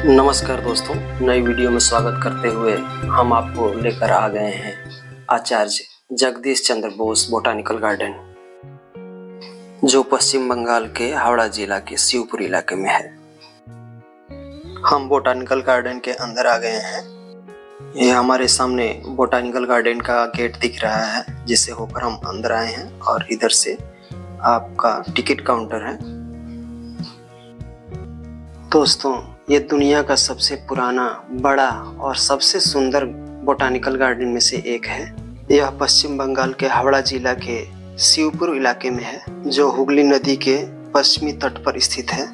नमस्कार दोस्तों, नई वीडियो में स्वागत करते हुए हम आपको लेकर आ गए हैं आचार्य जगदीश चंद्र बोस बोटानिकल गार्डन, जो पश्चिम बंगाल के हावड़ा जिला के शिवपुर इलाके में है। हम बोटानिकल गार्डन के अंदर आ गए हैं। ये हमारे सामने बोटानिकल गार्डन का गेट दिख रहा है, जिससे होकर हम अंदर आए हैं और इधर से आपका टिकट काउंटर है। दोस्तों, ये दुनिया का सबसे पुराना, बड़ा और सबसे सुंदर बोटानिकल गार्डन में से एक है। यह पश्चिम बंगाल के हावड़ा जिला के शिवपुर इलाके में है, जो हुगली नदी के पश्चिमी तट पर स्थित है।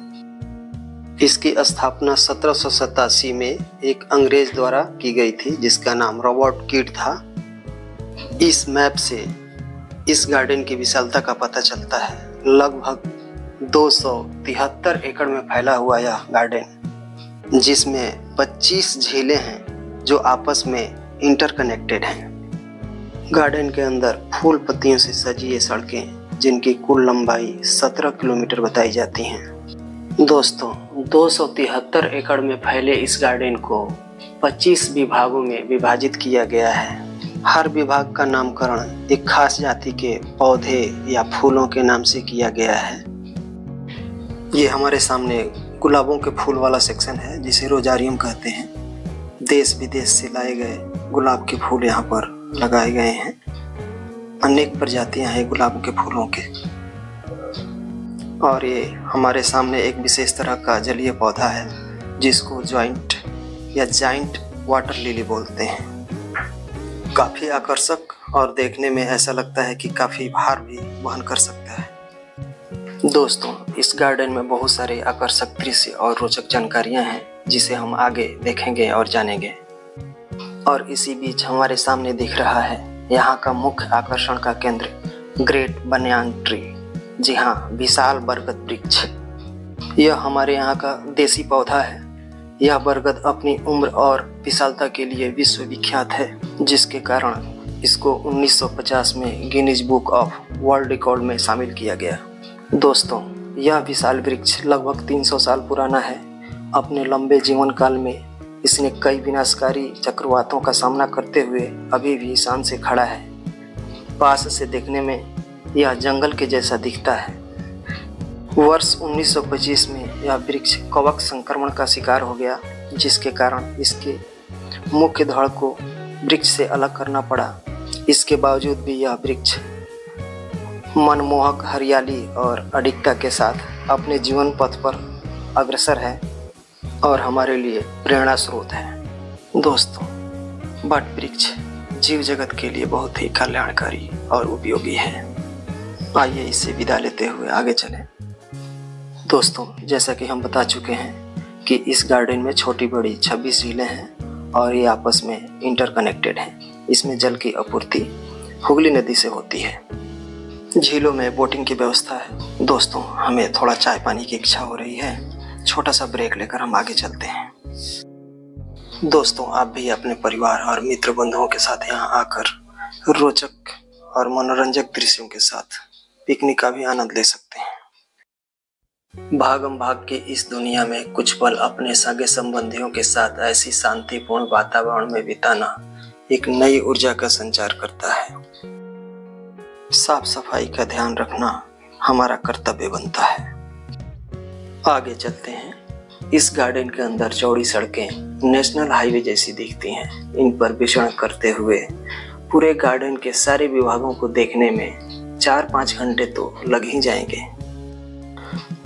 इसकी स्थापना 1787 में एक अंग्रेज द्वारा की गई थी, जिसका नाम रॉबर्ट किड था। इस मैप से इस गार्डन की विशालता का पता चलता है। लगभग 273 एकड़ में फैला हुआ यह गार्डन, जिसमें 25 झीलें हैं जो आपस में इंटरकनेक्टेड हैं। गार्डन के अंदर फूल पत्तियों से सजी ये सड़कें, जिनकी कुल लंबाई 17 किलोमीटर बताई जाती हैं। दोस्तों, 273 एकड़ में फैले इस गार्डन को 25 विभागों में विभाजित किया गया है। हर विभाग का नामकरण एक खास जाति के पौधे या फूलों के नाम से किया गया है। ये हमारे सामने गुलाबों के फूल वाला सेक्शन है, जिसे रोजारियम कहते हैं। देश विदेश से लाए गए गुलाब के फूल यहाँ पर लगाए गए हैं। अनेक प्रजातियां हैं गुलाब के फूलों के। और ये हमारे सामने एक विशेष तरह का जलीय पौधा है, जिसको जॉइंट या जाइंट वाटर लिली बोलते हैं। काफी आकर्षक और देखने में ऐसा लगता है कि काफी भार भी वहन कर सकता है। दोस्तों, इस गार्डन में बहुत सारे आकर्षक दृश्य और रोचक जानकारियां हैं, जिसे हम आगे देखेंगे और जानेंगे। और इसी बीच हमारे सामने दिख रहा है यहाँ का मुख्य आकर्षण का केंद्र ग्रेट बनियान ट्री। जी हाँ, विशाल बरगद वृक्ष। यह हमारे यहाँ का देसी पौधा है। यह बरगद अपनी उम्र और विशालता के लिए विश्वविख्यात है, जिसके कारण इसको 1950 में Guinness book of world record में शामिल किया गया। दोस्तों, यह विशाल वृक्ष लगभग 300 साल पुराना है। अपने लंबे जीवन काल में इसने कई विनाशकारी चक्रवातों का सामना करते हुए अभी भी शान से खड़ा है। पास से देखने में यह जंगल के जैसा दिखता है। वर्ष 1925 में यह वृक्ष कवक संक्रमण का शिकार हो गया, जिसके कारण इसके मुख्य धड़ को वृक्ष से अलग करना पड़ा। इसके बावजूद भी यह वृक्ष मनमोहक हरियाली और अडिगता के साथ अपने जीवन पथ पर अग्रसर है और हमारे लिए प्रेरणा स्रोत है। दोस्तों, वट वृक्ष जीव जगत के लिए बहुत ही कल्याणकारी और उपयोगी है। आइए इससे विदा लेते हुए आगे चलें। दोस्तों, जैसा कि हम बता चुके हैं कि इस गार्डन में छोटी बड़ी 26 झीलें हैं और ये आपस में इंटरकनेक्टेड हैं। इसमें जल की आपूर्ति हुगली नदी से होती है। झीलों में बोटिंग की व्यवस्था है। दोस्तों, हमें थोड़ा चाय पानी की इच्छा हो रही है। छोटा सा ब्रेक लेकर हम आगे चलते हैं। दोस्तों, आप भी अपने परिवार और मित्र बंधुओं के साथ यहाँ आकर रोचक और मनोरंजक दृश्यों के साथ पिकनिक का भी आनंद ले सकते हैं। भागम भाग के इस दुनिया में कुछ पल अपने सगे संबंधियों के साथ ऐसी शांतिपूर्ण वातावरण में बिताना एक नई ऊर्जा का संचार करता है। साफ सफाई का ध्यान रखना हमारा कर्तव्य बनता है। आगे चलते हैं। इस गार्डन के अंदर चौड़ी सड़कें नेशनल हाईवे जैसी दिखती हैं। इन पर विचरण करते हुए पूरे गार्डन के सारे विभागों को देखने में 4-5 घंटे तो लग ही जाएंगे।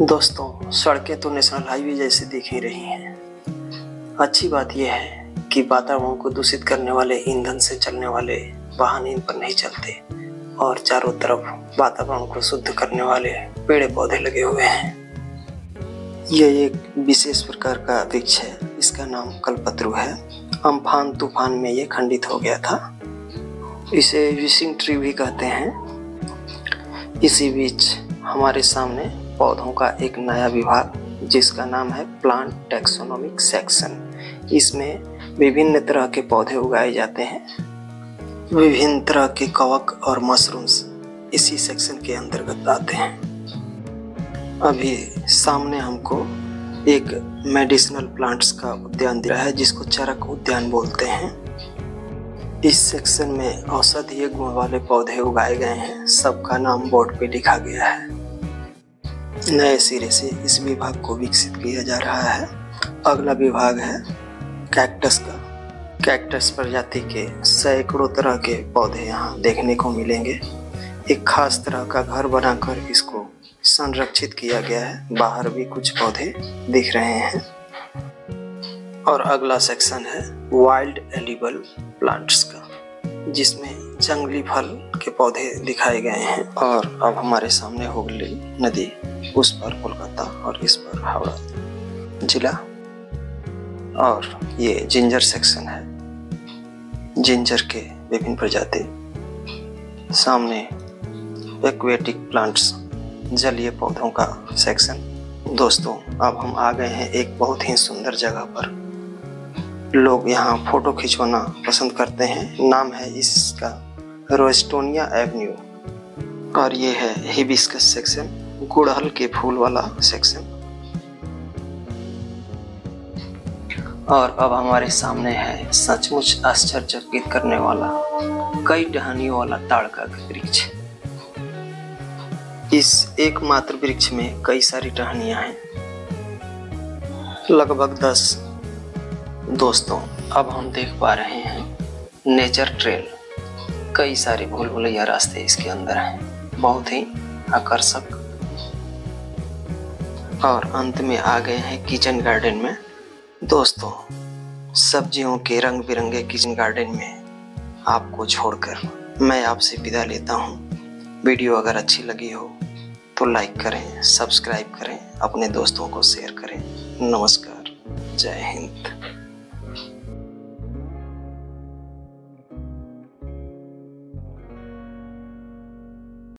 दोस्तों, सड़कें तो नेशनल हाईवे जैसी दिख ही रही हैं। अच्छी बात यह है कि वातावरण को दूषित करने वाले ईंधन से चलने वाले वाहन इन पर नहीं चलते और चारों तरफ वातावरण को शुद्ध करने वाले पेड़ पौधे लगे हुए हैं। यह एक विशेष प्रकार का वृक्ष है। इसका नाम कल्पतरु है। अम्फान तूफान में यह खंडित हो गया था। इसे विशिंग ट्री भी कहते हैं। इसी बीच हमारे सामने पौधों का एक नया विभाग, जिसका नाम है प्लांट टैक्सोनॉमिक सेक्शन। इसमें विभिन्न तरह के पौधे उगाए जाते हैं। विभिन्न तरह के कवक और मशरूम्स इसी सेक्शन के अंतर्गत आते हैं। अभी सामने हमको एक मेडिसिनल प्लांट्स का उद्यान दिया है जिसको चरक उद्यान बोलते हैं। इस सेक्शन में औषधीय गुण वाले पौधे उगाए गए हैं। सबका नाम बोर्ड पे लिखा गया है। नए सिरे से इस विभाग को विकसित किया जा रहा है। अगला विभाग है कैक्टस का। कैक्टस प्रजाति के सैकड़ों तरह के पौधे यहाँ देखने को मिलेंगे। एक खास तरह का घर बनाकर इसको संरक्षित किया गया है। बाहर भी कुछ पौधे दिख रहे हैं। और अगला सेक्शन है वाइल्ड एडिबल प्लांट्स का, जिसमें जंगली फल के पौधे दिखाए गए हैं। और अब हमारे सामने हुगली नदी, उस पर कोलकाता और इस पर हावड़ा जिला। और ये जिंजर सेक्शन है, जिंजर के विभिन्न प्रजाति। सामने एक्वेटिक प्लांट्स, जलीय पौधों का सेक्शन। दोस्तों, अब हम आ गए हैं एक बहुत ही सुंदर जगह पर। लोग यहाँ फोटो खिंचवाना पसंद करते हैं। नाम है इसका रोस्टोनिया एवेन्यू। और ये है हिबिस्कस सेक्शन, गुड़हल के फूल वाला सेक्शन। और अब हमारे सामने है सचमुच आश्चर्यचकित करने वाला कई टहनियों वाला ताड़ का वृक्ष। इस एकमात्र वृक्ष में कई सारी टहनियां हैं, लगभग 10। दोस्तों, अब हम देख पा रहे हैं नेचर ट्रेल। कई सारे भूल भुलैया रास्ते इसके अंदर हैं, बहुत ही आकर्षक। और अंत में आ गए हैं किचन गार्डन में। दोस्तों, सब्जियों के रंग बिरंगे किचन गार्डन में आपको छोड़कर मैं आपसे विदा लेता हूँ। वीडियो अगर अच्छी लगी हो तो लाइक करें, सब्सक्राइब करें, अपने दोस्तों को शेयर करें। नमस्कार, जय हिंद।